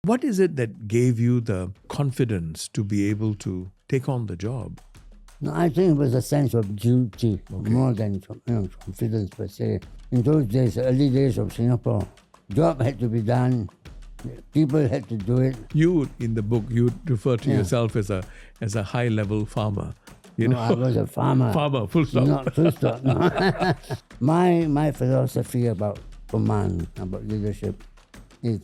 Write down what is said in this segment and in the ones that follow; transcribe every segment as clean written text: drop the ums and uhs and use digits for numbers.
What is it that gave you the confidence to be able to take on the job? No, I think it was a sense of duty more than confidence per se. In those days, early days of Singapore, job had to be done. People had to do it. You, in the book, you refer to yourself as a high-level farmer. No, I was a farmer. Farmer, full stop. Not full stop. No. my philosophy about command, about leadership, is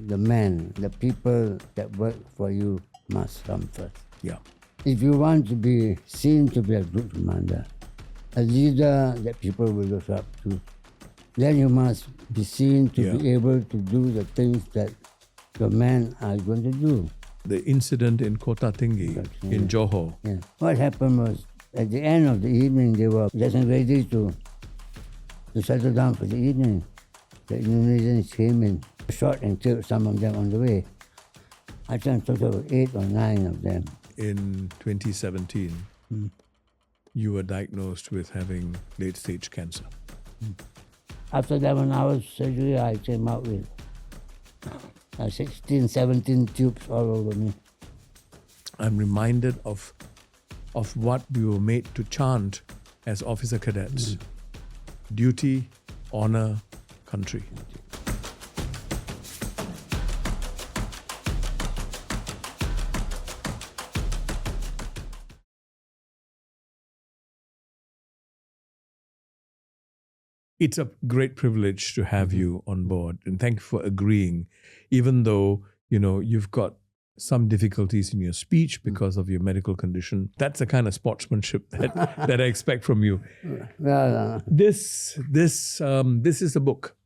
the men, the people that work for you must come first. Yeah. If you want to be seen to be a good commander, a leader that people will look up to, then you must be seen to be able to do the things that the men are going to do. The incident in Kota Tinggi in Johor. Yeah. What happened was, at the end of the evening, they were getting ready to settle down for the evening. The Indonesians came in, shot and killed some of them on the way. I think total 8 or 9 of them. In 2017, you were diagnosed with having late-stage cancer. After 11 hours surgery, I came out with 16, 17 tubes all over me. I'm reminded of what we were made to chant as officer cadets. Duty, honor, country. It's a great privilege to have you on board, and thank you for agreeing, even though, you've got some difficulties in your speech because of your medical condition. That's the kind of sportsmanship that I expect from you. Well, This is a book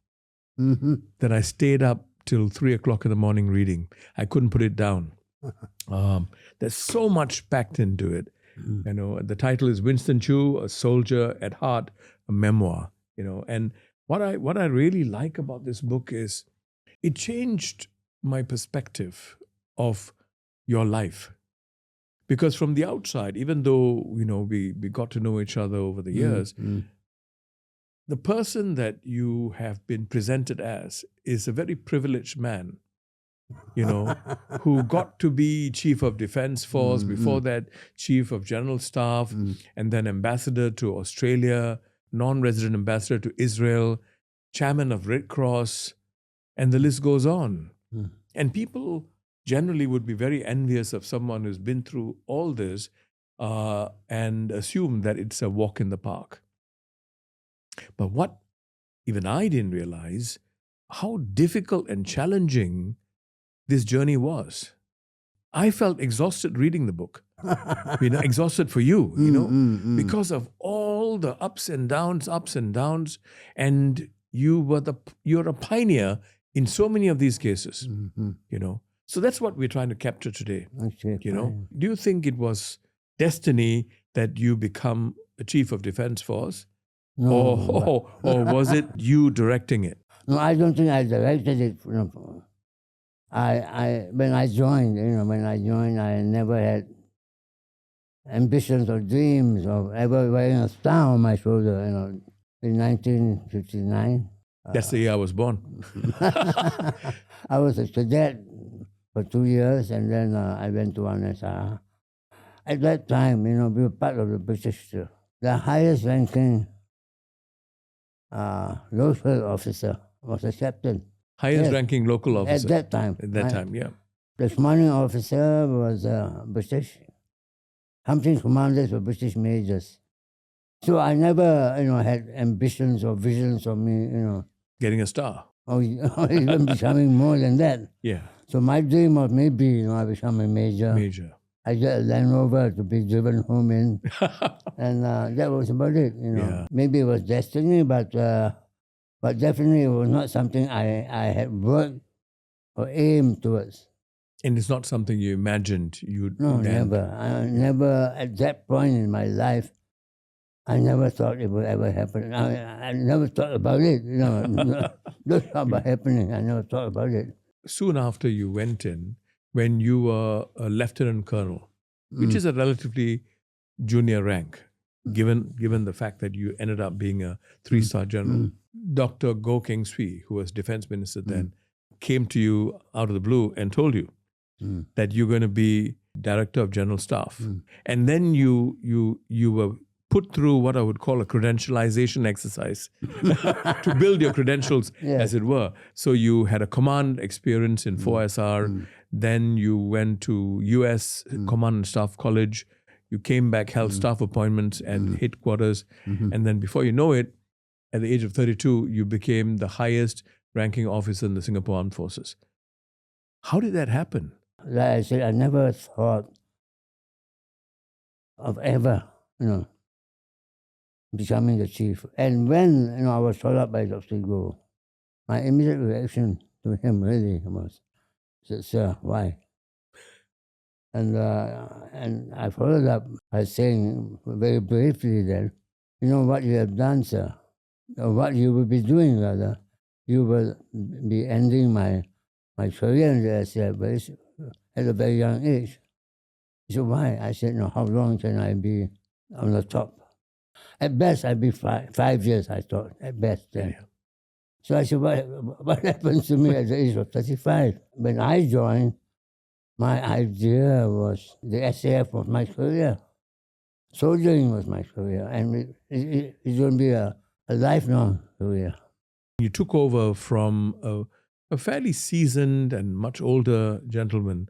that I stayed up till 3 o'clock in the morning reading. I couldn't put it down. There's so much packed into it. The title is Winston Choo, A Soldier at Heart, a Memoir. And what I really like about this book is it changed my perspective of your life. Because from the outside, even though, we got to know each other over the years, the person that you have been presented as is a very privileged man, who got to be Chief of Defence Force, before that Chief of General Staff, and then Ambassador to Australia, non-resident ambassador to Israel, chairman of Red Cross, and the list goes on. And people generally would be very envious of someone who's been through all this and assume that it's a walk in the park. But what even I didn't realize, how difficult and challenging this journey was. I felt exhausted reading the book. Exhausted for you, because of all the ups and downs, and you're a pioneer in so many of these cases, So that's what we're trying to capture today. Okay, Do you think it was destiny that you become a Chief of Defence Force, or was it you directing it? No, I don't think I directed it. When I joined, I never had ambitions or dreams of ever wearing a star on my shoulder, in 1959. That's the year I was born. I was a cadet for 2 years, and then I went to NSR. At that time, we were part of the British, the highest ranking local officer was a captain. Highest ranking local officer. At that time. Yeah. The commanding officer was British. Something commanders were British majors. So I never, had ambitions or visions of me, Getting a star. or even becoming more than that. Yeah. So my dream was maybe, I become a major. I get a Land Rover to be driven home in. And that was about it, Yeah. Maybe it was destiny, but definitely it was not something I had worked or aimed towards. And it's not something you imagined you'd No, land. never. I never, at that point in my life, I never thought it would ever happen. I never thought about it. Don't talk about happening. I never thought about it. Soon after you went in, when you were a lieutenant colonel, which is a relatively junior rank, given the fact that you ended up being a 3-star general, Dr. Goh Keng Swee, who was defense minister then, came to you out of the blue and told you that you're going to be director of general staff. And then you were put through what I would call a credentialization exercise to build your credentials, as it were. So you had a command experience in 4SR. Then you went to US Command and Staff College. You came back, held staff appointments and headquarters. And then before you know it, at the age of 32, you became the highest ranking officer in the Singapore Armed Forces. How did that happen? Like I said, I never thought of ever, becoming the chief. And when, I was told up by Dr. Go, my immediate reaction to him really was, sir, why? And I followed up by saying very briefly that, what you have done, sir, or what you will be doing, rather, you will be ending my career in the SAF at a very young age. He said, why? I said, how long can I be on the top? At best, I'd be 5 years, I thought, at best then. Yeah. So I said, what happens to me at the age of 35? When I joined, my idea was the SAF was my career. Soldiering was my career, and it's going to be a lifelong career. You took over from a fairly seasoned and much older gentleman,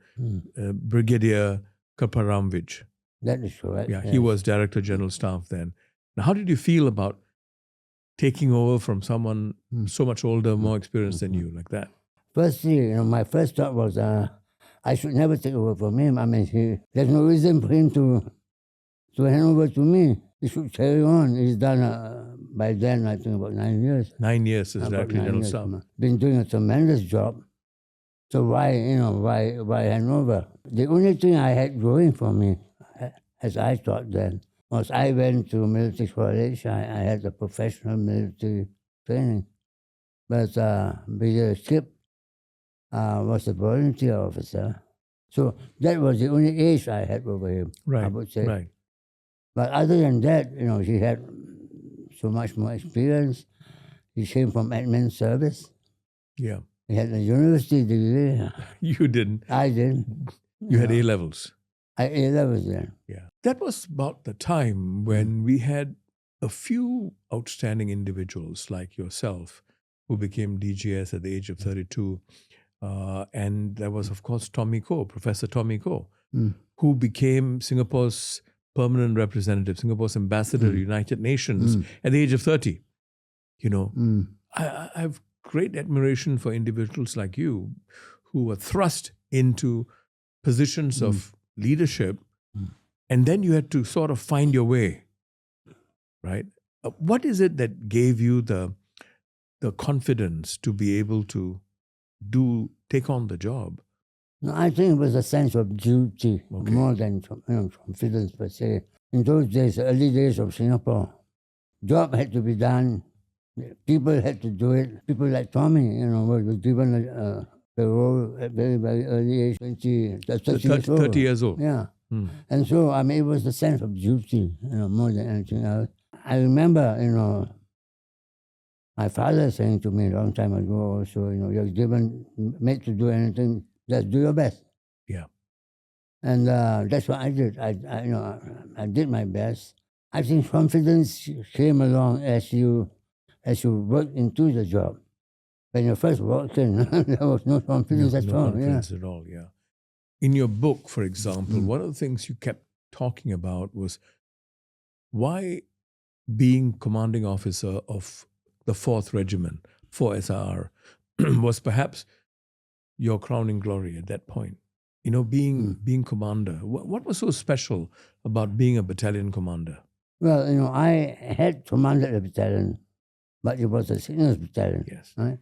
Brigadier Kaparamvich. That is correct. Yeah, he was Director General Staff then. Now, how did you feel about taking over from someone so much older, more experienced than you, like that? Firstly, my first thought was I should never take over from him. I mean, there's no reason for him to hand over to me. He should carry on. He's done, by then, I think about 9 years. 9 years as Director General Staff. Been doing a tremendous job. So why hand over? The only thing I had going for me, as I thought then, was I went to military college. I had a professional military training. But Brigadier Skip was a volunteer officer. So that was the only age I had over him, I would say. Right. But other than that, he had so much more experience. He came from admin service. Yeah. He had a university degree. You didn't. I didn't. You had A-levels. I had A-levels then. Yeah. That was about the time when we had a few outstanding individuals like yourself who became DGS at the age of 32. And there was, of course, Tommy Koh, Professor Tommy Koh, who became Singapore's permanent representative, Singapore's ambassador to the United Nations at the age of 30. I have great admiration for individuals like you who were thrust into positions of leadership, and then you had to sort of find your way, right? What is it that gave you the confidence to be able to take on the job? No, I think it was a sense of duty more than confidence per se. In those days, early days of Singapore, job had to be done. People had to do it. People like Tommy, were given the role at very, very early age, 30 years old. Yeah. And so, it was a sense of duty, more than anything else. I remember, my father saying to me a long time ago also, you're made to do anything, just do your best. Yeah. And that's what I did. I did my best. I think confidence came along as you worked into the job. When you first walked in, there was no confidence at all. At all, yeah. In your book, for example, one of the things you kept talking about was why being commanding officer of the 4th Regiment, 4SR, was perhaps your crowning glory at that point. Being commander. What was so special about being a battalion commander? Well, I had commanded a battalion, but it was a signals battalion. Yes. Right?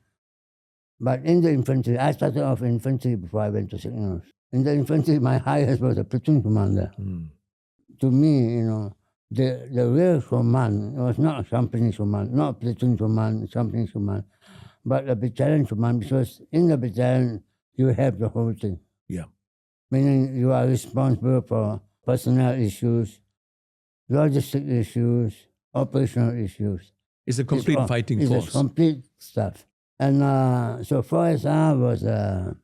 But in the infantry, I started off in infantry before I went to signals. In the infantry, my highest was a platoon commander. To me, the real command was not a company command, not a platoon command, company command, but a battalion command, because in the battalion, you have the whole thing. Yeah. Meaning you are responsible for personnel issues, logistic issues, operational issues. It's a complete fighting force. It's a complete stuff. And so 4SR was a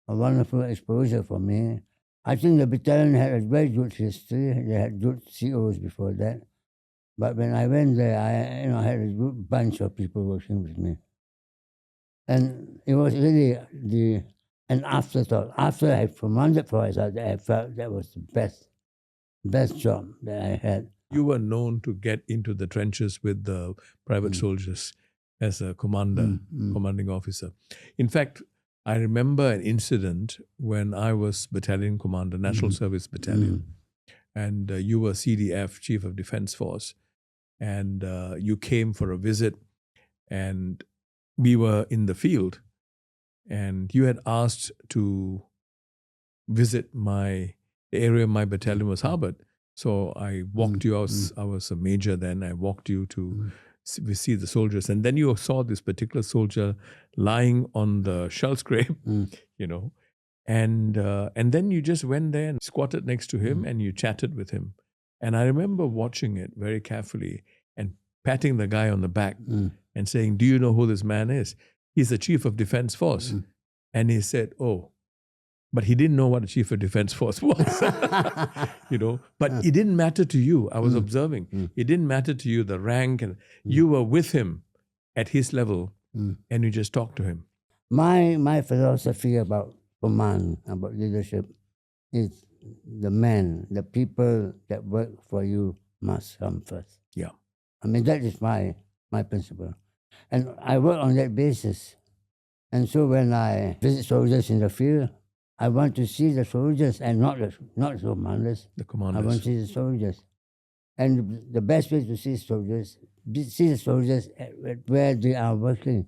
wonderful exposure for me. I think the battalion had a very good history. They had good COs before that. But when I went there, I had a good bunch of people working with me. And it was really an afterthought. After I commanded 4SR, I felt that was the best job that I had. You were known to get into the trenches with the private soldiers as a commanding officer. In fact, I remember an incident when I was battalion commander, National Service Battalion, and you were CDF, Chief of Defence Force, and you came for a visit, and we were in the field, and you had asked to visit the area my battalion was harbored. So I walked you, I was a major then, I walked you to see the soldiers. And then you saw this particular soldier lying on the shell scrape, you know. And then you just went there and squatted next to him and you chatted with him. And I remember watching it very carefully and patting the guy on the back and saying, "Do you know who this man is? He's the Chief of Defence Force." And he said, "Oh." But he didn't know what a Chief of Defence Force was, you know. But it didn't matter to you. I was observing. It didn't matter to you, the rank. And you were with him at his level and you just talked to him. My philosophy about command, about leadership, is the men, the people that work for you must come first. Yeah. I mean, that is my principle. And I work on that basis. And so when I visit soldiers in the field, I want to see the soldiers and not the commanders. The commanders. I want to see the soldiers. And the best way to see the soldiers at where they are working,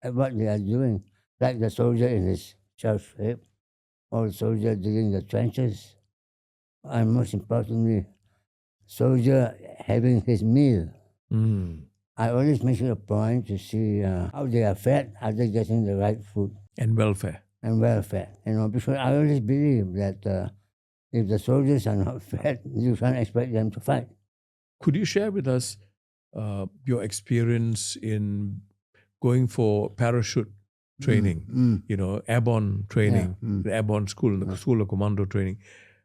at what they are doing. Like the soldier in his shell scrape, or the soldier digging the trenches. And most importantly, soldier having his meal. I always make it a point to see how they are fed, are they getting the right food. And welfare. And welfare, you know, because I always believe that if the soldiers are not fed, you can't expect them to fight. Could you share with us your experience in going for parachute training, you know, airborne training, the airborne school, the School of Commando training?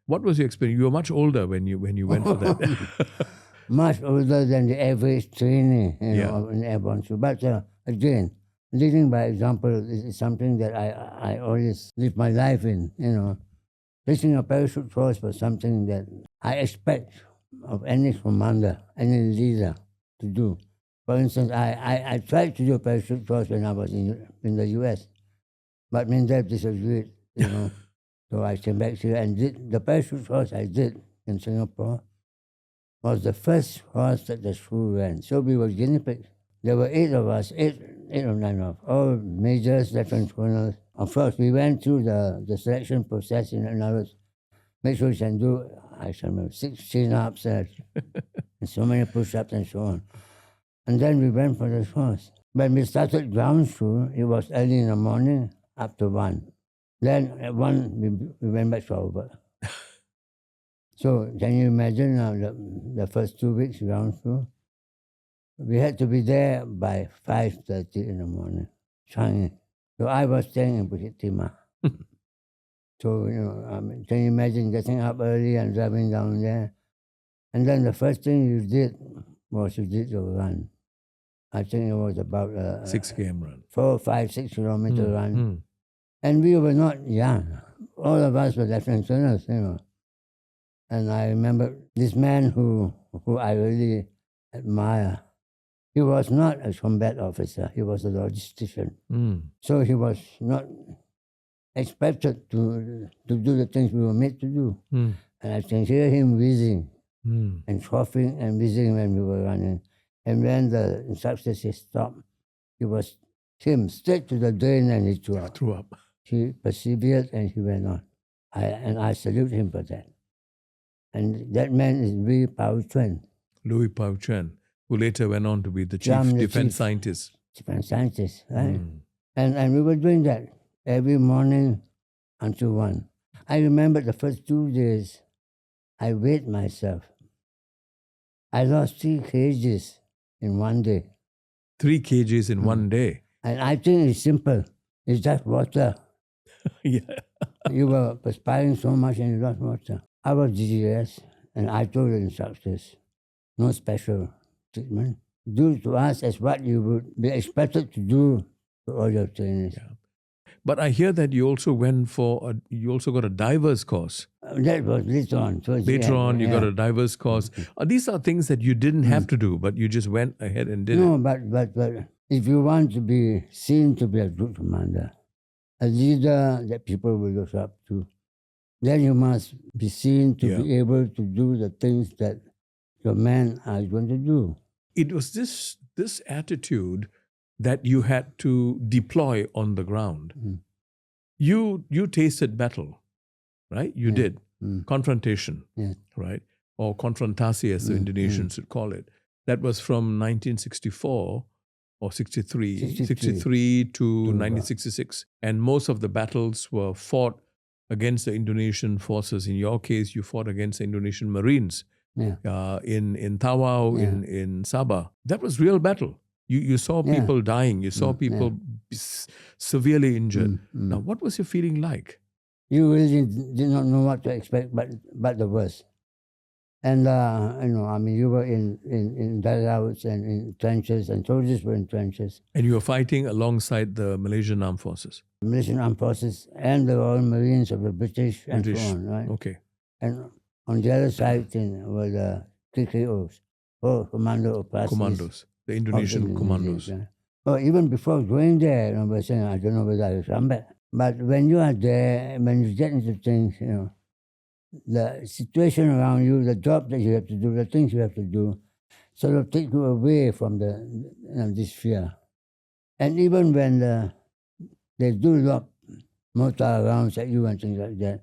What was your experience? You were much older when you went for that. Much older than the average training, you know, in airborne school. But again, leading by example is something that I always live my life in, you know. Teaching a parachute course was something that I expect of any commander, any leader to do. For instance, I tried to do a parachute course when I was in the US, but Mindep disagreed, you know. So I came back here and did the parachute course I did in Singapore was the first course that the school ran. So we were guinea pigs. There were 8 of us, 8 or 9 of us, all majors, lieutenant colonels. Of course, we went through the selection process in other words, make sure you can do, I can remember, 6 chin-ups and so many push-ups and so on. And then we went for the course. When we started ground school, it was early in the morning up to 1. Then at 1, we went back to our work. So can you imagine the first 2 weeks ground school? We had to be there by 5:30 in the morning, Changi. So I was staying in Bukit Timah. So, you know, can you imagine getting up early and driving down there? And then the first thing you did was you did your run. I think it was about 6 km run. 4, 5, 6 kilometer run. And we were not young. All of us were lieutenant colonels, you know. And I remember this man who I really admire. He was not a combat officer. He was a logistician. So he was not expected to do the things we were made to do. And I can hear him wheezing and coughing and wheezing when we were running. And when the instructor said stop, he was him straight to the drain and he threw up. He persevered and he went on. I salute him for that. And that man is Louis Pao Chuen. Louis Pao Chuen, who later went on to be the chief defense scientist. Defense scientist, right? And we were doing that every morning until 1. I remember the first 2 days, I weighed myself. I lost 3 kgs in 1 day. 3 kgs in 1 day? And I think it's simple. It's just water. Yeah. You were perspiring so much and you lost water. I was DGS and I told the instructors, no special treatment. Do to us as what you would be expected to do to all your trainers. Yeah. But I hear that you also you also got a diver's course. That was later on. Later on, you got a diver's course. These are things that you didn't have to do, but you just went ahead and did No, it. but if you want to be seen to be a good commander, a leader that people will look up to, then you must be seen to be able to do the things that your men are going to do. It was this attitude that you had to deploy on the ground. You tasted battle, right? You did. Confrontation, right? Or Konfrontasi, as the Indonesians would call it. That was from 1964 or 63 to 1966. And most of the battles were fought against the Indonesian forces. In your case, you fought against the Indonesian Marines in Tawau, in Sabah. That was real battle. You saw people dying. You saw people severely injured. Now, what was your feeling like? You really did not know what to expect, but the worst. And you were in dugouts and in trenches, and soldiers were in trenches. And you were fighting alongside the Malaysian Armed Forces. Malaysian Armed Forces and the Royal Marines of the British and so on, right? Okay. And on the other side were the KKOs, or Commando Operasies. Commandos, the Indonesian commandos. Yeah. Well, even before going there, I was saying, I don't know whether I will come back. But when you are there, when you get into things, the situation around you, the job that you have to do, the things you have to do, sort of take you away from this fear. And even when they do lock mortar rounds at you and things like that,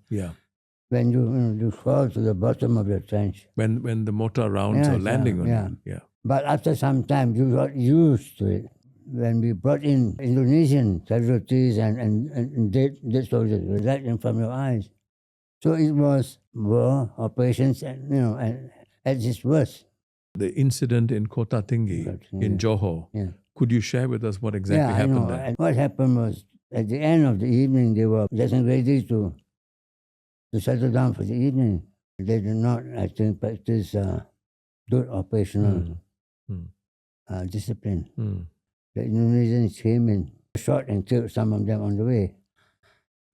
when you fall to the bottom of your trench. When the mortar rounds are landing on you. Yeah. But after some time, you got used to it. When we brought in Indonesian casualties and dead soldiers were right in front of your eyes. So it was war operations, and at its worst. The incident in Kota Tinggi in Johor. Yeah. Could you share with us what exactly happened there? And what happened was, at the end of the evening, they were getting ready to settle down for the evening. They did not, I think, practice good operational discipline. The Indonesians came in, shot and killed some of them on the way.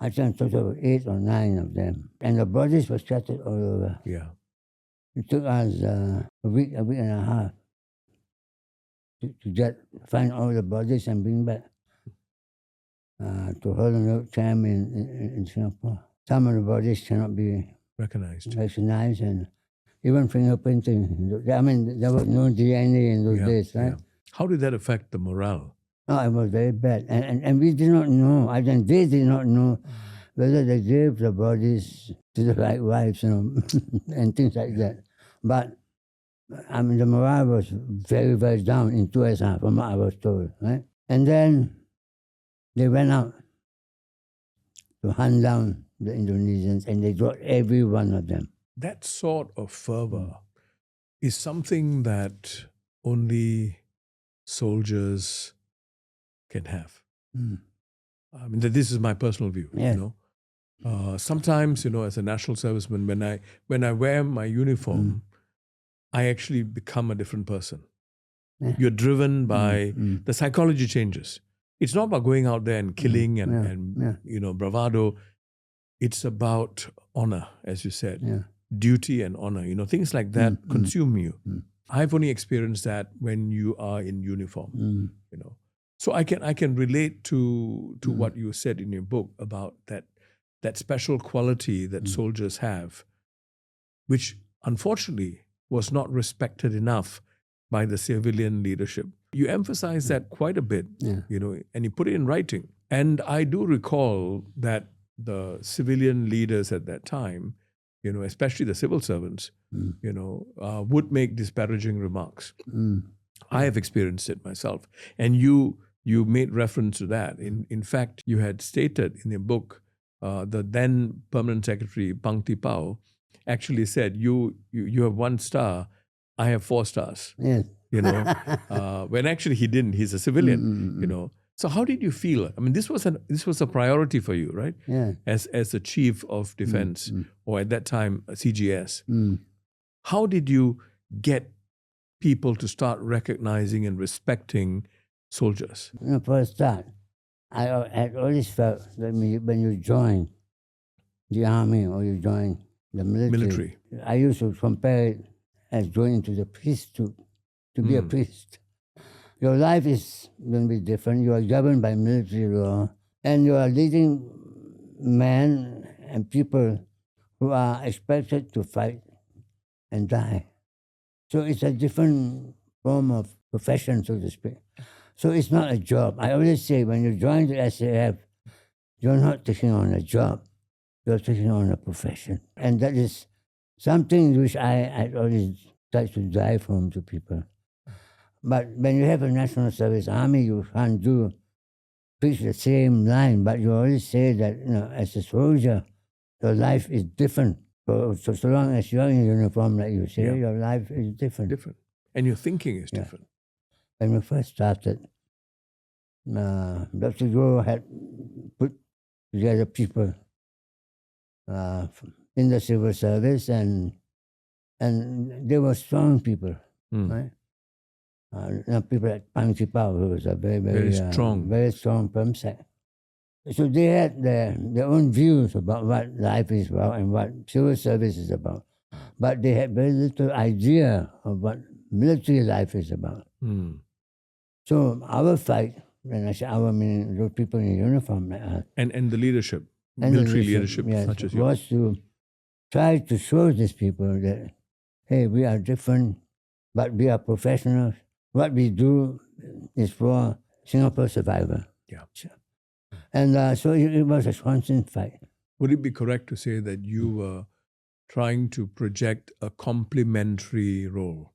I think a total of 8 or 9 of them. And the bodies were scattered all over. Yeah. It took us a week and a half to find all the bodies and bring back to Holland Road camp in Singapore. Some of the bodies cannot be recognized, and even fingerprinting. I mean, there was no DNA in those days, right? Yeah. How did that affect the morale? Oh, it was very bad. And we did not know, they did not know whether they gave the bodies to the right wives, and things like that. But, the morale was very, very down in 2 SAF, from what I was told, right? And then they went out to hunt down the Indonesians, and they got every one of them. That sort of fervor is something that only soldiers can have. This is my personal view. Sometimes, as a national serviceman, when I wear my uniform, I actually become a different person. You're driven by the psychology changes. It's not about going out there and killing and bravado. It's about honor, as you said, duty and honor. Things like that consume you. I've only experienced that when you are in uniform. So I can relate to what you said in your book about that special quality that soldiers have, which unfortunately was not respected enough by the civilian leadership. You emphasize that quite a bit, and you put it in writing. And I do recall that the civilian leaders at that time, especially the civil servants, would make disparaging remarks. I have experienced it myself. And you made reference to that. In fact, you had stated in your book, the then Permanent Secretary, Pang Tipau, actually said, you have 1 star, I have 4 stars. Yes. When actually he didn't. He's a civilian, So how did you feel? I mean, this was a priority for you, right? Yeah. As the chief of defense, or at that time CGS. Mm. How did you get people to start recognizing and respecting soldiers? For a start, I had always felt that when you join the army or you join the military, I used to compare it as joining to the priesthood, to be a priest. Your life is going to be different. You are governed by military law, and you are leading men and people who are expected to fight and die. So it's a different form of profession, so to speak. So it's not a job. I always say when you join the SAF, you're not taking on a job. You're taking on a profession. And that is something which I always try to drive home to people. But when you have a national service army, you can't preach the same line, but you always say that, as a soldier, your life is different. So long as you're in uniform, like you say, your life is different. Different. And your thinking is different. When we first started, Dr. Go had put together people in the civil service, and they were strong people, right? People like Pang Chipao, who was a very strong perm sec. So they had their own views about what life is about and what civil service is about. But they had very little idea of what military life is about. So our fight, when I say our, meaning those people in uniform like us. And the leadership, military leadership yes, such as you. Was to try to show these people that, hey, we are different, but we are professionals. What we do is for Singapore survival. Yeah. And so it was a constant fight. Would it be correct to say that you were trying to project a complementary role?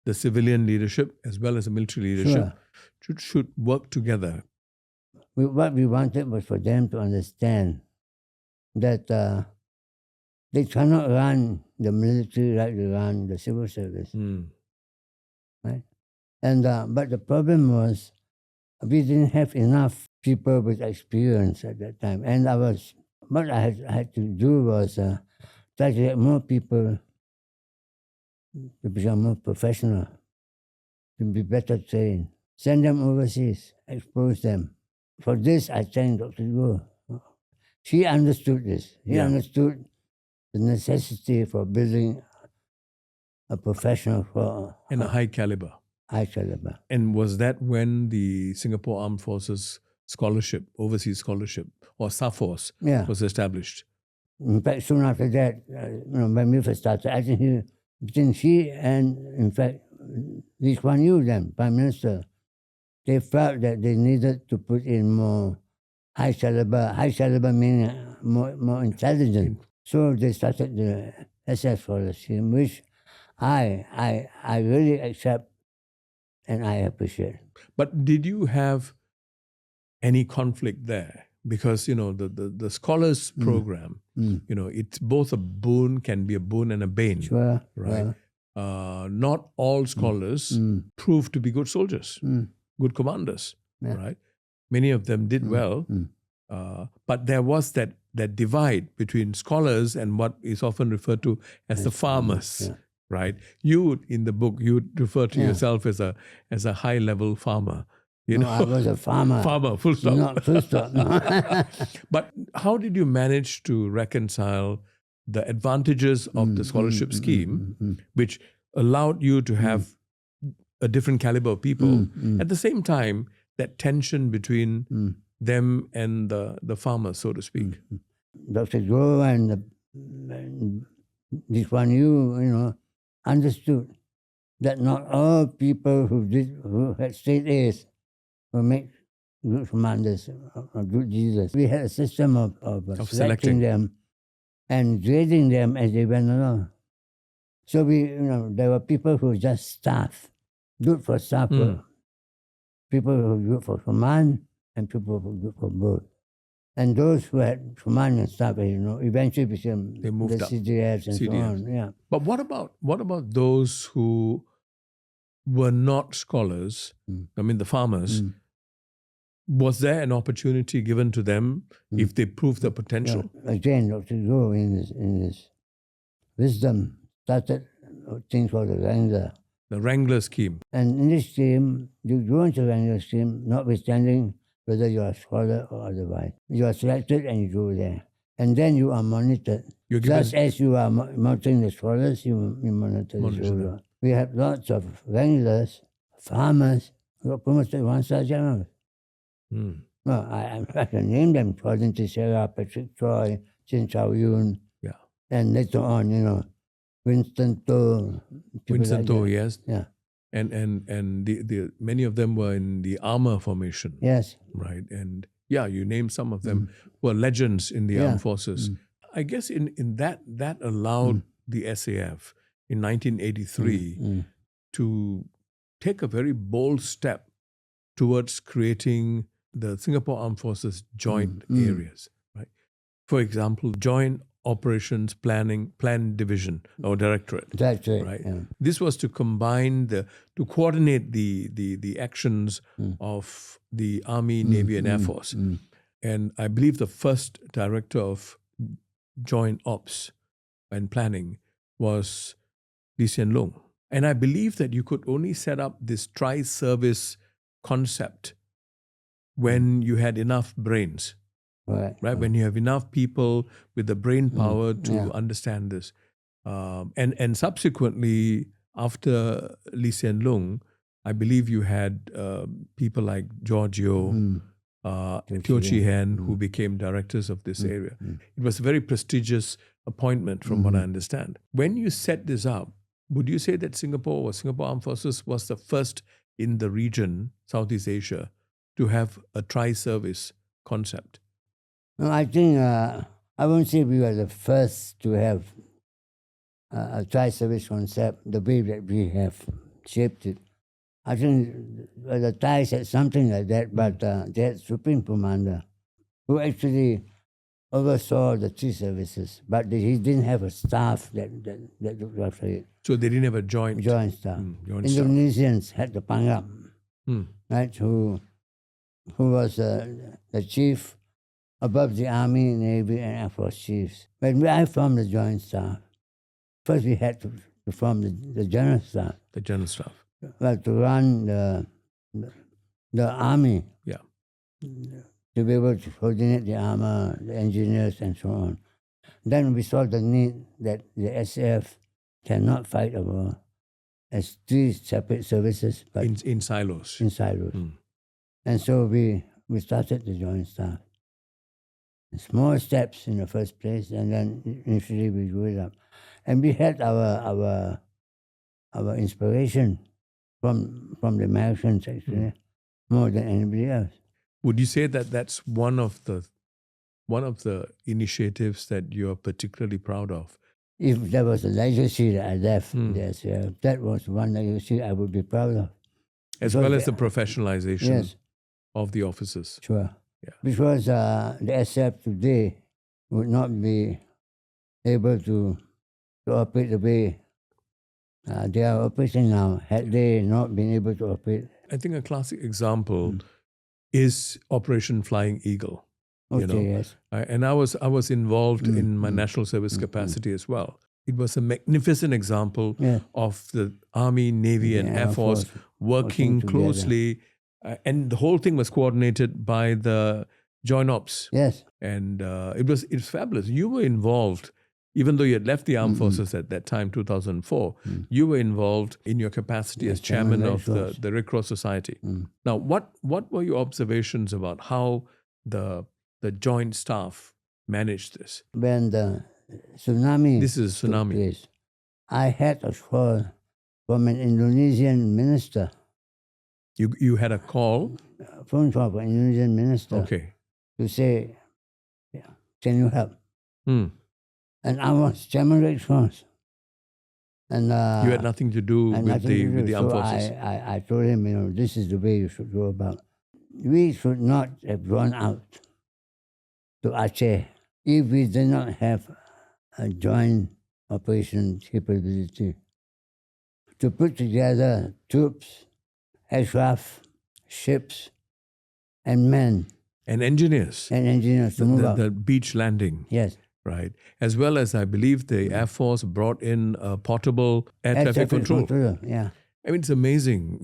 The civilian leadership as well as the military leadership should work together. What we wanted was for them to understand that they cannot run the military like they run the civil service. Right? And but the problem was we didn't have enough people with experience at that time. And what I had to do was try to get more people to become more professional, to be better trained, send them overseas, expose them. For this, I thank Dr. Go. She understood this. She understood the necessity for building a professional for... And a high caliber. High caliber. And was that when the Singapore Armed Forces scholarship, overseas scholarship, or SAFOS was established? In fact, soon after that, when we first started, I think between she and, in fact, Viswa then, Prime Minister, they felt that they needed to put in more high caliber meaning more intelligent. So they started the SF scholarship, which I really accept and I appreciate. But did you have any conflict there? Because, the scholars program, it's both a boon, can be a boon and a bane. Sure. Right? Not all scholars prove to be good soldiers, good commanders, right? Many of them did well, but there was that divide between scholars and what is often referred to as the farmers, right? You, in the book, you refer to yourself as a high-level farmer. I was a farmer. Farmer, full stop. Not full stop. No. But how did you manage to reconcile the advantages of the scholarship scheme, which allowed you to have a different caliber of people, at the same time, that tension between them and the farmers, so to speak? Dr. Go and this one, understood that not all people who had straight A's will make good commanders or good leaders. We had a system of selecting them and grading them as they went along. So there were people who just staff, good for staff work, people who were good for command, and people who were good for both. And those who had command and staff, eventually became they moved the up. CDFs and so on. Yeah. But what about those who were not scholars? I mean, the farmers, Was there an opportunity given to them if they proved the potential? Again, Dr. Go in his wisdom started a thing called the Wrangler. The Wrangler scheme. And in this scheme, you go into the Wrangler scheme, notwithstanding whether you are a scholar or otherwise. You are selected and you go there. And then you are monitored. Just as you are monitoring the scholars, you monitor the scholars. We have lots of wranglers, farmers, who are promoted one-star generals. Well, I can name them: Gordon Teixeira, Patrick Troy, Gen Choo, and later on, Winston Toh. Winston Toh, yes. Yeah. And the many of them were in the armor formation. Yes. Right. And you named some of them who are legends in the armed forces. I guess in that allowed the SAF in 1983 to take a very bold step towards creating the Singapore Armed Forces joint areas. Right. For example, Joint Operations Plan Division or Directorate. That's right. Right. Yeah. This was to combine to coordinate the actions of the Army, Navy, and Air Force. And I believe the first director of Joint Ops and Planning was Lee Hsien Loong. And I believe that you could only set up this tri-service concept when you had enough brains. Right. When you have enough people with the brain power to understand this. And subsequently, after Lee Hsien Loong, I believe you had people like Giorgio, Teo Chee Hen, who became directors of this area. It was a very prestigious appointment from what I understand. When you set this up, would you say that Singapore Armed Forces was the first in the region, Southeast Asia, to have a tri-service concept? No, I think, I won't say we were the first to have a tri-service concept, the way that we have shaped it. I think the Thais had something like that, but they had Supreme Commander who actually oversaw the three services, but he didn't have a staff that looked after it. So they didn't have a joint staff. Indonesians had the Pangam, right, who was the chief above the Army, Navy, and Air Force chiefs. When I formed the joint staff, first we had to form the general staff. The general staff. Well, to run the Army. Yeah. To be able to coordinate the armor, the engineers, and so on. Then we saw the need that the SAF cannot fight a war as three separate services, but in silos. In silos. And so we started the joint staff. Small steps in the first place, and then initially we grew it up. And we had our inspiration from the Americans, actually, more than anybody else. Would you say that that's one of the initiatives that you're particularly proud of? If there was a legacy that I left, yes, that was one legacy I would be proud of. As well as the professionalization of the officers. Sure. Yeah. Because the SF today would not be able to operate the way they are operating now had they not been able to operate. I think a classic example is Operation Flying Eagle. Okay, yes. And I was involved in my national service capacity as well. It was a magnificent example of the Army, Navy, and Air Force working closely. And the whole thing was coordinated by the Joint Ops. Yes. And it's fabulous. You were involved, even though you had left the Armed Forces at that time, 2004, you were involved in your capacity as chairman of the Red Cross Society. Now, what were your observations about how the joint staff managed this? When the tsunami This is a tsunami. Place, I had a call from an Indonesian minister. You had a call? A phone call from an Indonesian minister. Okay. To say, can you help? And I was chairman Red Cross. And you had nothing to do with the armed forces. I told him, this is the way you should go about. We should not have gone out to Aceh if we did not have a joint operation capability to put together troops, aircraft, ships, and men And engineers. and engineers to move out. The beach landing. Yes. Right. As well as I believe the Air Force brought in portable air traffic control. Yeah. I mean, it's amazing,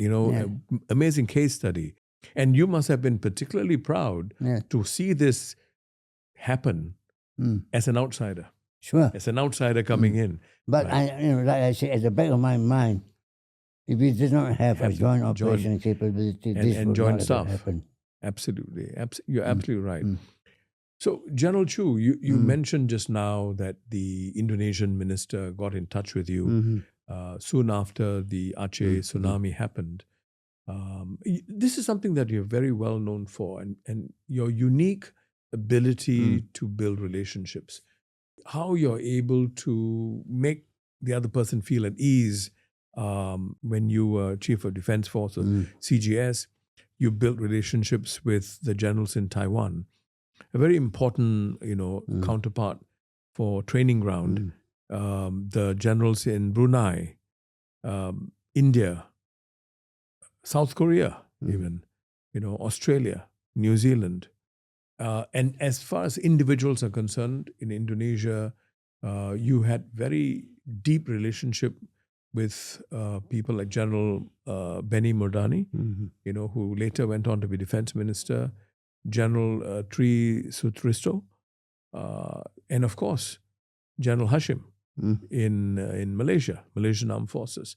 amazing case study. And you must have been particularly proud to see this happen as an outsider. Sure. As an outsider coming in. But like I say, at the back of my mind, if we did not have a joint operation capability, this would joint not staff. have happened. Absolutely. You're absolutely right. So, General Choo, you mentioned just now that the Indonesian minister got in touch with you soon after the Aceh tsunami happened. This is something that you're very well known for, and your unique ability to build relationships. How you're able to make the other person feel at ease when you were Chief of Defense Force or CGS. You built relationships with the generals in Taiwan, a very important, counterpart for training ground. The generals in Brunei, India, South Korea, even, Australia, New Zealand. And as far as individuals are concerned, in Indonesia, you had very deep relationship with people like General Benny Murdani, who later went on to be defense minister, General Tri Sutristo, and of course, General Hashim in Malaysia, Malaysian Armed Forces.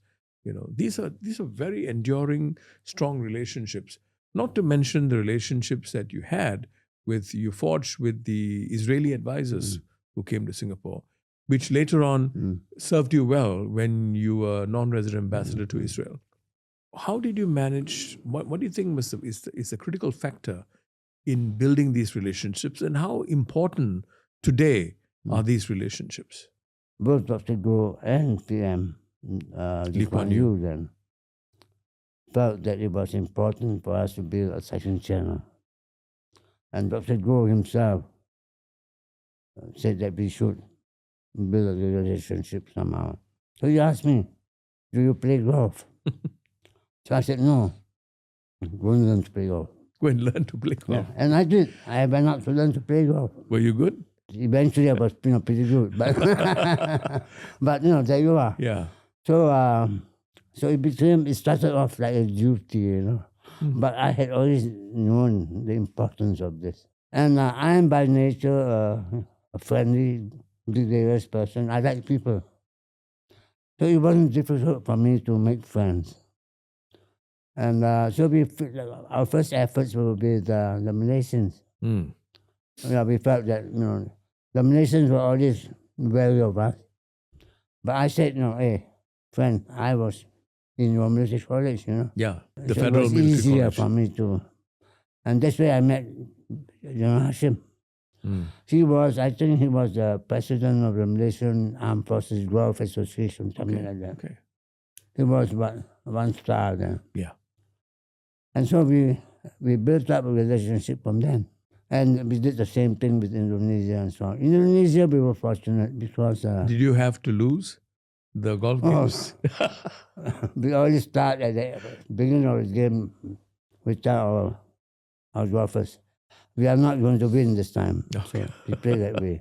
These are very enduring, strong relationships. Not to mention the relationships that you forged with the Israeli advisors who came to Singapore, which later on served you well when you were non-resident ambassador to Israel. How did you manage? What do you think is the critical factor in building these relationships, and how important today are these relationships? Both Dr. Goh and PM Lee Kuan Yew then felt that it was important for us to build a second channel. And Dr. Goh himself said that we should build a relationship somehow. So he asked me, do you play golf? So I said, no. Go and learn to play golf. Go and learn to play golf. Yeah. And I did. I went out to learn to play golf. Were you good? Eventually I was pretty good. But, but there you are. Yeah. So it started off like a duty, But I had always known the importance of this. And I am by nature a friendly, gregarious person. I like people. So it wasn't difficult for me to make friends. And so our first efforts were with the Malaysians. We felt that, the Malaysians were always wary of us. But I said, hey, friend, I was in your military college, Yeah, the so Federal it was Military easier College. for me to. And that's where I met General Hashim. I think he was the president of the Malaysian Armed Forces Golf Association, something like that. Okay. He was one star then. Yeah. And so we built up a relationship from then. And we did the same thing with Indonesia and so on. In Indonesia, we were fortunate because... Did you have to lose the golf games? We always start at the beginning of the game with our golfers. We are not going to win this time. So we play that way.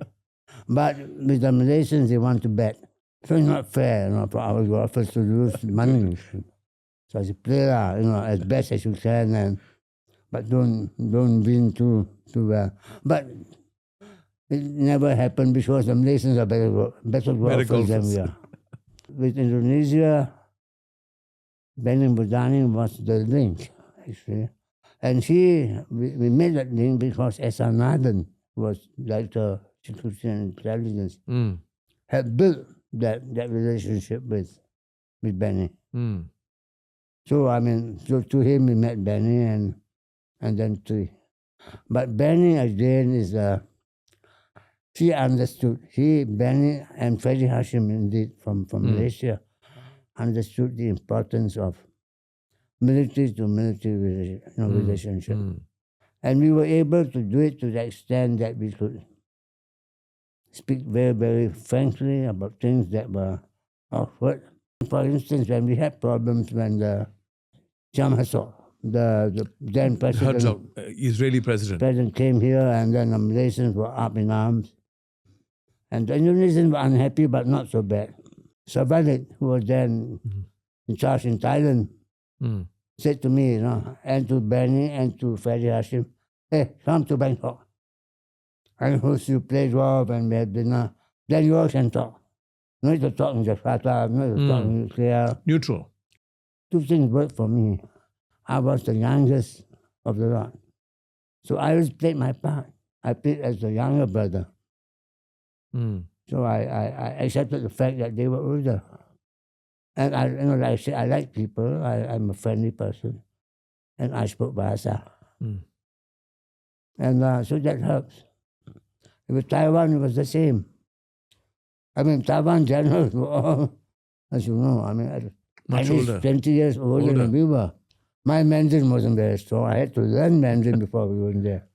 But with the Malaysians, they want to bet. So it's not fair, for our golfers to lose money. So as a player, as best as you can, but don't win too well. But it never happened because the Malaysians are better golfers than we are. With Indonesia, Benny Murdani was the link, actually. And we made that link because S.R. Nathan was Director of Security and Intelligence, had built that relationship with Benny. So, to him we met Benny and then Tri. But Benny, again, he understood. Benny and Freddie Hashim, indeed, from Malaysia, understood the importance of military to military relationship. And we were able to do it to the extent that we could speak very, very frankly about things that were awkward. For instance, when we had problems when the Jam Hasor, the then president, Herzog, Israeli president. came here, and then the Malaysians were up in arms. And the Indonesians were unhappy, but not so bad. Savalik, who was then in charge in Thailand, said to me, and to Benny and to Ferry Hashim, hey, come to Bangkok. I host you play golf and we have dinner. Then you all can talk. No need to talk in Jakarta, no need to talk in Korea. Neutral. Two things worked for me. I was the youngest of the lot. So I always played my part. I played as the younger brother. So I accepted the fact that they were older. And like I said, I like people. I'm a friendly person. And I spoke Bahasa. And so that helps. With Taiwan, it was the same. I mean, Taiwan generals were all, as you know, much older. 20 years older than we were. My Mandarin wasn't very strong. I had to learn Mandarin before we went there.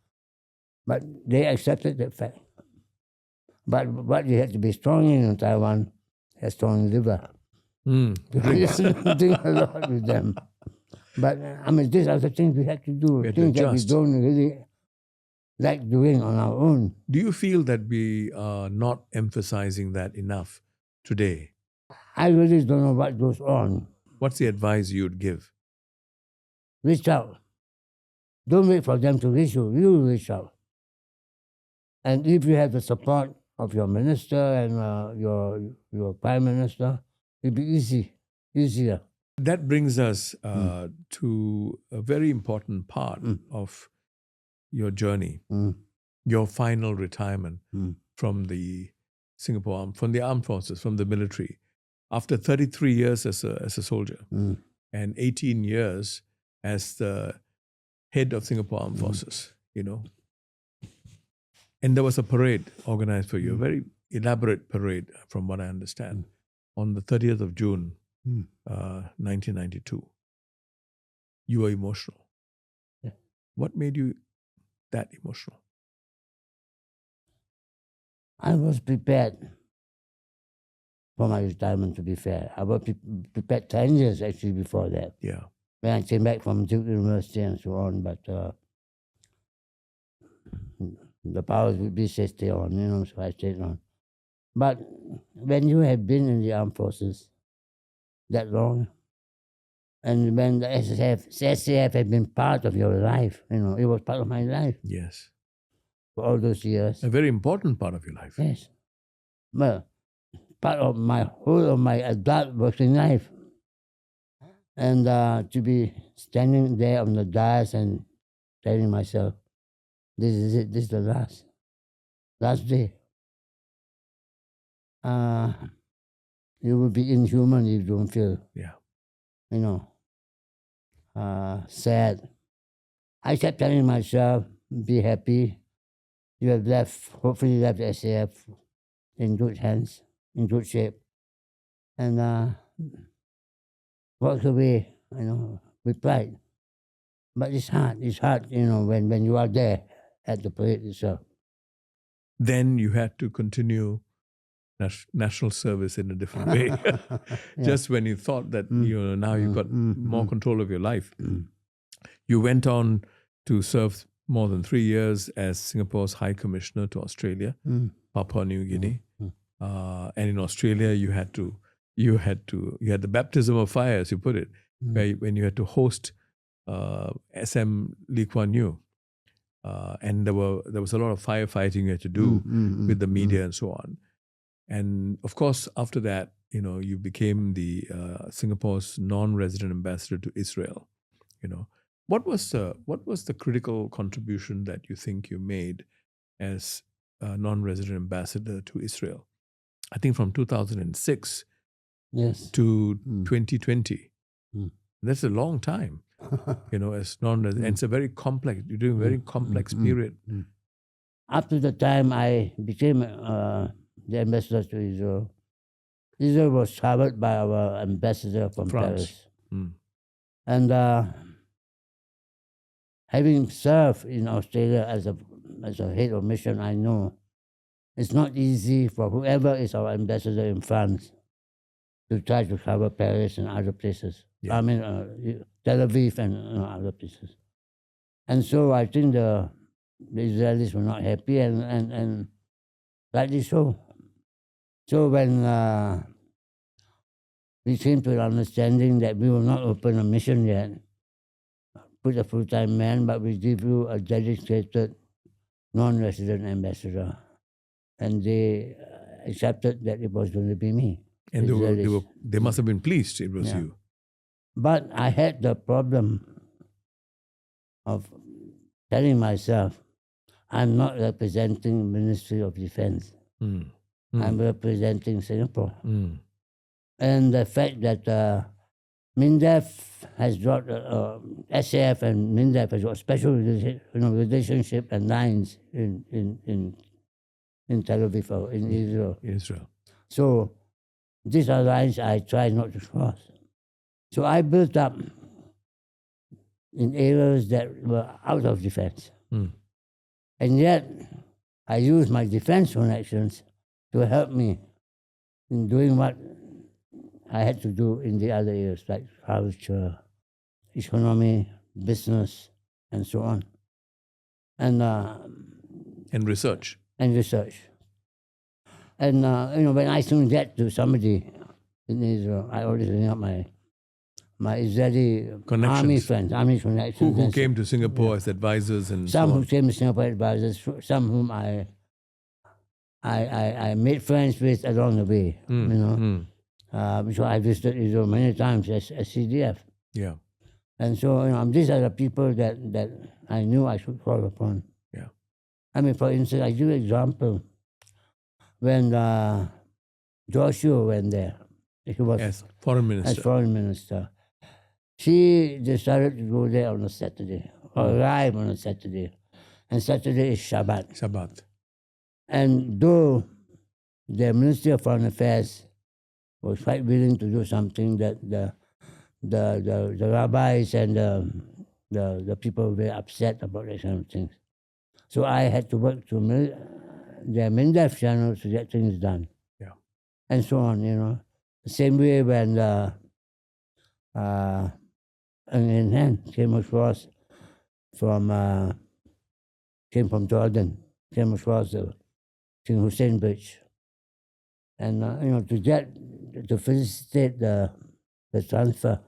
But they accepted that fact. But what you had to be strong in Taiwan, a strong liver. Because you drink a lot with them. But these are the things we had to do, things that we don't really like doing on our own. Do you feel that we are not emphasizing that enough today? I really don't know what goes on. What's the advice you would give? Reach out. Don't wait for them to reach you. You reach out. And if you have the support of your minister and your prime minister, it'll be easier. That brings us to a very important part of your journey, your final retirement from the from the armed forces, from the military, after 33 years as a soldier and 18 years as the head of Singapore Armed Forces, And there was a parade organized for you, a very elaborate parade, from what I understand, on the 30th of June, 1992. You were emotional. Yeah. What made you that emotional? I was prepared for my retirement, to be fair. I was prepared 10 years actually before that. Yeah. When I came back from Duke University and so on, but the powers would be said stay on, so I stayed on. But when you have been in the armed forces that long, and when the SAF had been part of your life, it was part of my life. Yes. For all those years. A very important part of your life. Yes. Well, part of my whole of my adult working life. And to be standing there on the dais and telling myself, this is it, this is the last day. You will be inhuman if you don't feel, sad. I kept telling myself, be happy. You have hopefully left the SAF in good hands, in good shape. And walk away, with pride. But it's hard, when you are there at the parade itself. Then you had to continue national service in a different way. Yeah. Just when you thought that now you've got more control of your life. You went on to serve more than 3 years as Singapore's High Commissioner to Australia, Papua New Guinea. And in Australia you had the baptism of fire, as you put it, when you had to host SM Lee Kuan Yew. And there was a lot of firefighting you had to do with the media and so on. And of course, after that, you became the Singapore's non-resident ambassador to Israel. What was the critical contribution that you think you made as a non-resident ambassador to Israel? I think from 2006 to 2020. That's a long time. As non-resident. And it's a very complex. You're doing a very complex period. Up to the time I became the ambassador to Israel, Israel was covered by our ambassador from France. Paris. And having served in Australia as a head of mission, I know it's not easy for whoever is our ambassador in France to try to cover Paris and other places. Yeah. Tel Aviv and other places. And so I think the Israelis were not happy, and rightly so. So when we came to an understanding that we will not open a mission yet, put a full-time man, but we give you a dedicated non-resident ambassador. And they accepted that it was going to be me. And they must have been pleased it was you. But I had the problem of telling myself, I'm not representing Ministry of Defense. I'm representing Singapore. And the fact that MINDEF has got, SAF and MINDEF has got special relationship and lines in Tel Aviv or in Israel. So these are lines I try not to cross. So I built up in areas that were out of defense. And yet I used my defense connections to help me in doing what I had to do in the other areas like culture, economy, business, and so on. And research. And research. And when I soon get to somebody in Israel, I always bring up my Israeli army friends, army connections. Who came to Singapore as advisors and some so who came to Singapore as advisors, some whom I made friends with along the way, So I visited Israel many times as CDF. Yeah. And so these are the people that I knew I should call upon. Yeah. I mean, for instance, I give you an example. When Joshua went there, he was as foreign minister. She decided to go there on a Saturday, or arrive on a Saturday. And Saturday is Shabbat. And though the Ministry of Foreign Affairs was quite willing to do something, that the rabbis and the people were upset about that kind of things. So I had to work to the MINDEF channel to get things done. Yeah. And so on, The same way when Ng Hen came across came from Jordan, came across the King Hussein Bridge. And, to facilitate the transfer,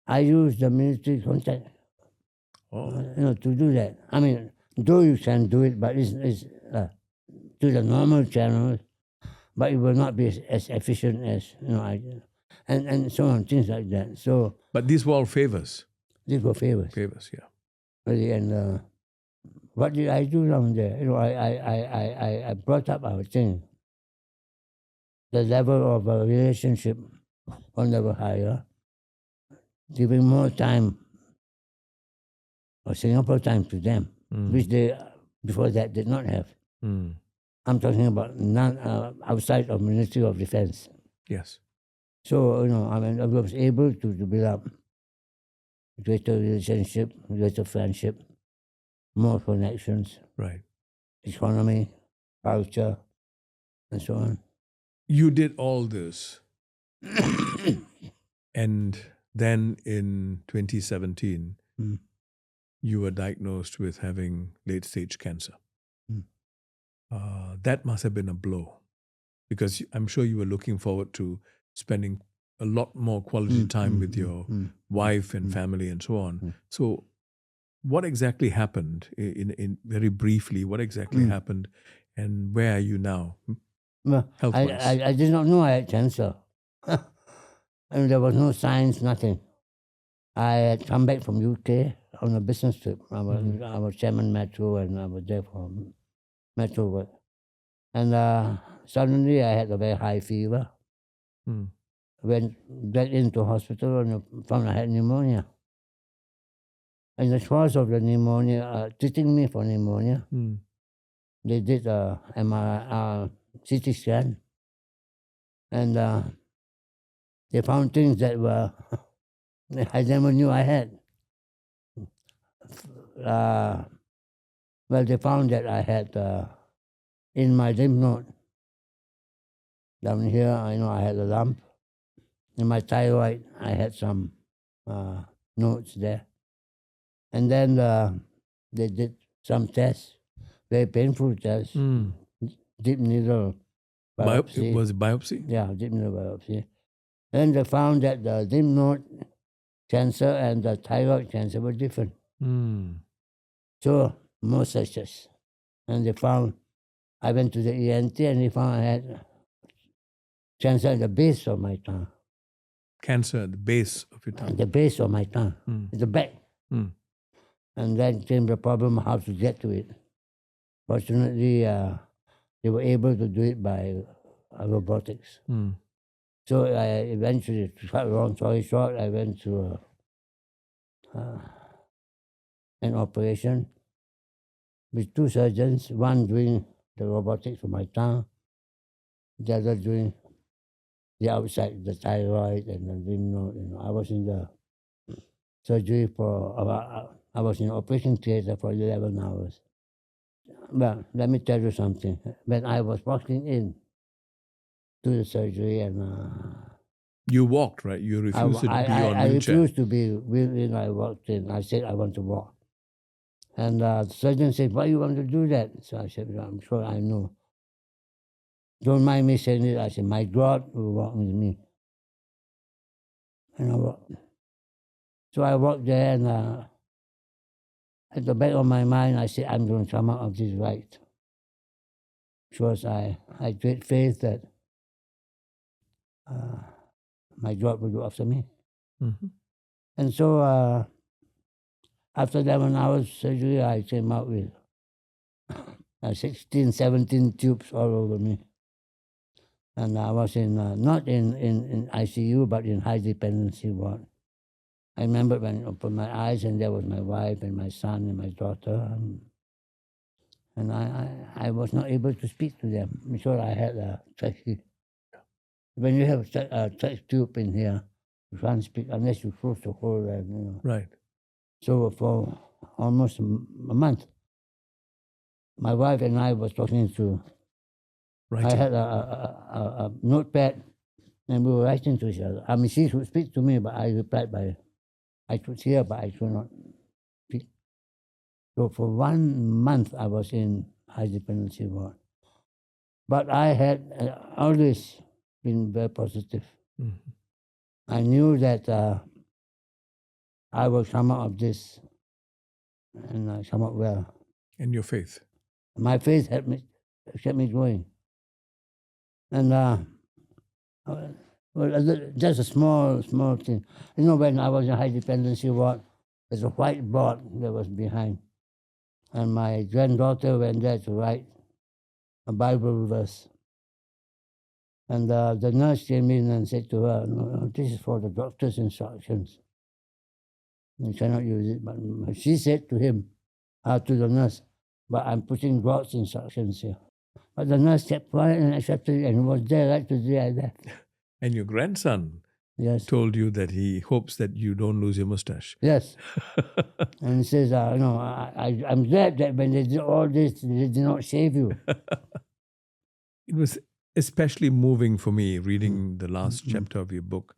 I used the military contact, to do that. I mean, though you can do it, but it's to the normal channels, but it will not be as efficient as, and so on, things like that. So, but these were all favors. These were favors. Favors, yeah. Really, and what did I do down there? I brought up our thing. The level of a relationship one level higher, giving more time or Singapore time to them, which they before that did not have. I'm talking about outside of Ministry of Defense. Yes. So, I was able to build up greater relationship, greater friendship, more connections. Right. Economy, culture, and so on. You did all this. And then in 2017, you were diagnosed with having late-stage cancer. That must have been a blow, because I'm sure you were looking forward to spending a lot more quality time with your wife and family and so on. So what exactly happened, in very briefly, what exactly happened, and where are you now? Well, I did not know I had cancer. And there was no signs, nothing. I had come back from UK on a business trip. I was chairman Metro, and I was there for Metro work. And suddenly I had a very high fever. Went back into hospital and found I had pneumonia. And the cause of the pneumonia, treating me for pneumonia, they did a MRI, CT scan, and they found things that were I never knew I had. Well, they found that I had in my lymph node down here, I had a lump. In my thyroid, I had some notes there. And then they did some tests, very painful tests, deep needle biopsy. Was it biopsy? Yeah, deep needle biopsy. And they found that the lymph node cancer and the thyroid cancer were different. So, more searches. And they found, I went to the ENT and they found I had cancer at the base of my tongue. Cancer at the base of your tongue. At the base of my tongue, at the back. And then came the problem how to get to it. Fortunately, they were able to do it by robotics. So I eventually, to cut a long story short, I went to an operation with two surgeons, one doing the robotics for my tongue, the other doing the outside, the thyroid and the lymph node. I was in the surgery I was in the operation theater for 11 hours. Well, let me tell you something. When I was walking in to the surgery and you walked, right? You refused to be on wheelchair. I refused to be wheeled in. I walked in. I said I want to walk. And the surgeon said, why you want to do that? So I said, I'm sure I know. Don't mind me saying it. I said, my God will walk with me. And I walked. So I walked there and at the back of my mind, I said, I'm going to come out of this right. Because I had great faith that my God will look after me. And so after 11 hours surgery, I came out with 16, 17 tubes all over me. And I was not in ICU, but in high dependency ward. I remember when I opened my eyes and there was my wife and my son and my daughter. And I was not able to speak to them because I had a trachea. When you have a trach tube in here, you can't speak unless you close the hole. Right. So for almost a month, my wife and I was talking to. I had a notepad, and we were writing to each other. I mean, she would speak to me, but I replied by, I could hear, but I could not speak. So for 1 month, I was in high dependency ward. But I had always been very positive. I knew that I will come out of this, and I come out well. And your faith? My faith kept me going. And just a small thing. When I was in high dependency ward, there's a white board that was behind. And my granddaughter went there to write a Bible verse. And the nurse came in and said to her, no, this is for the doctor's instructions. You cannot use it. But she said to the nurse, but I'm putting God's instructions here. But the nurse kept quiet and accepted it and was there right to the day I left. And your grandson yes. told you that he hopes that you don't lose your mustache. Yes. And he says, I'm glad that when they did all this, they did not shave you. It was especially moving for me reading the last chapter of your book,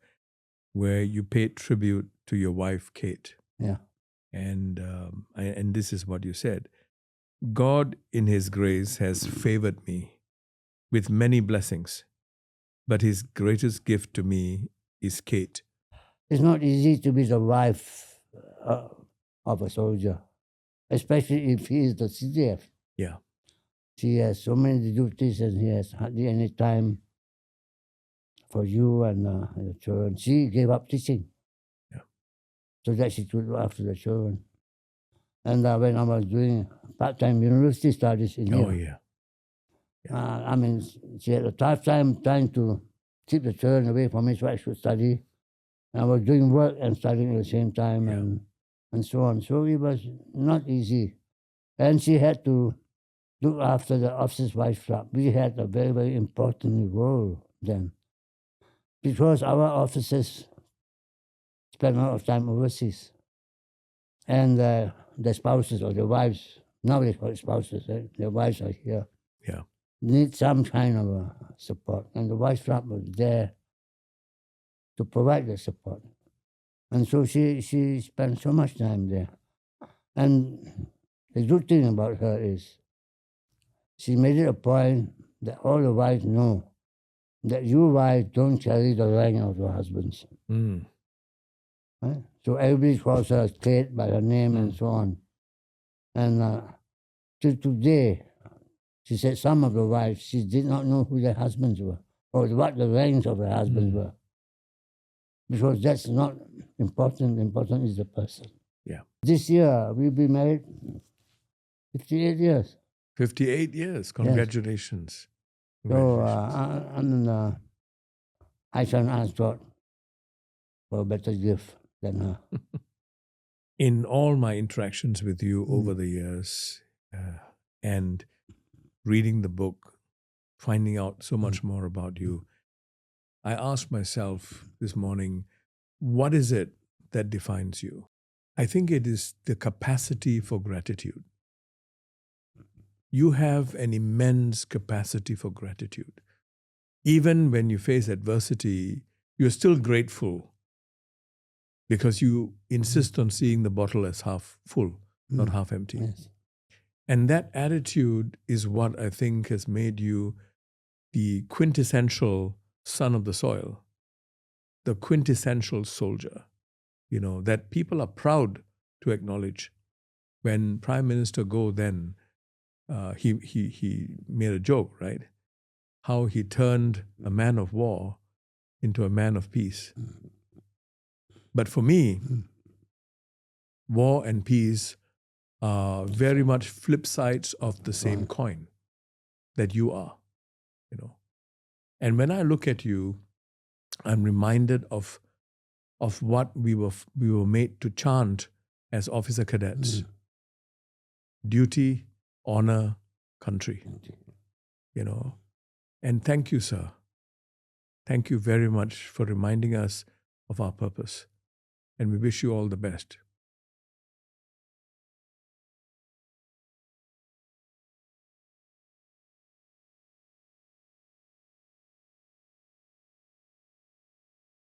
where you paid tribute to your wife, Kate. Yeah. And this is what you said. God in His grace has favored me with many blessings, but His greatest gift to me is Kate. It's not easy to be the wife of a soldier, especially if he is the CDF. Yeah. She has so many duties and he has hardly any time for you and your children. She gave up teaching so that she could look after the children. And when I was doing part-time university studies in here, she had a tough time trying to keep the children away from me so I should study. And I was doing work and studying at the same time and so on. So it was not easy. And she had to look after the officers' wives club. We had a very, very important role then because our officers spend a lot of time overseas. And the spouses or the wives, now they call it spouses, their wives are here. Yeah. Need some kind of support. And the wives club was there to provide the support. And so she spent so much time there. And the good thing about her is she made it a point that all the wives know that you wives don't carry the rank of your husbands. Mm. Right? So everybody calls her Kate by her name and so on. And till today, she said some of the wives, she did not know who their husbands were or what the ranks of their husbands were. Because that's not important. Important is the person. Yeah. This year, we'll be married 58 years. 58 years. Congratulations. So Congratulations. I shall ask God for a better gift than her. In all my interactions with you over the years and reading the book, finding out so much more about you, I asked myself this morning, what is it that defines you? I think it is the capacity for gratitude. You have an immense capacity for gratitude. Even when you face adversity, you're still grateful because you insist on seeing the bottle as half full, not half empty. Yes. And that attitude is what I think has made you the quintessential son of the soil, the quintessential soldier, that people are proud to acknowledge. When Prime Minister Go then, he made a joke, right? How he turned a man of war into a man of peace. But for me, war and peace are very much flip sides of the same coin that you are, And when I look at you, I'm reminded of what we were made to chant as officer cadets. Duty, honor, country. And thank you, sir. Thank you very much for reminding us of our purpose. And we wish you all the best.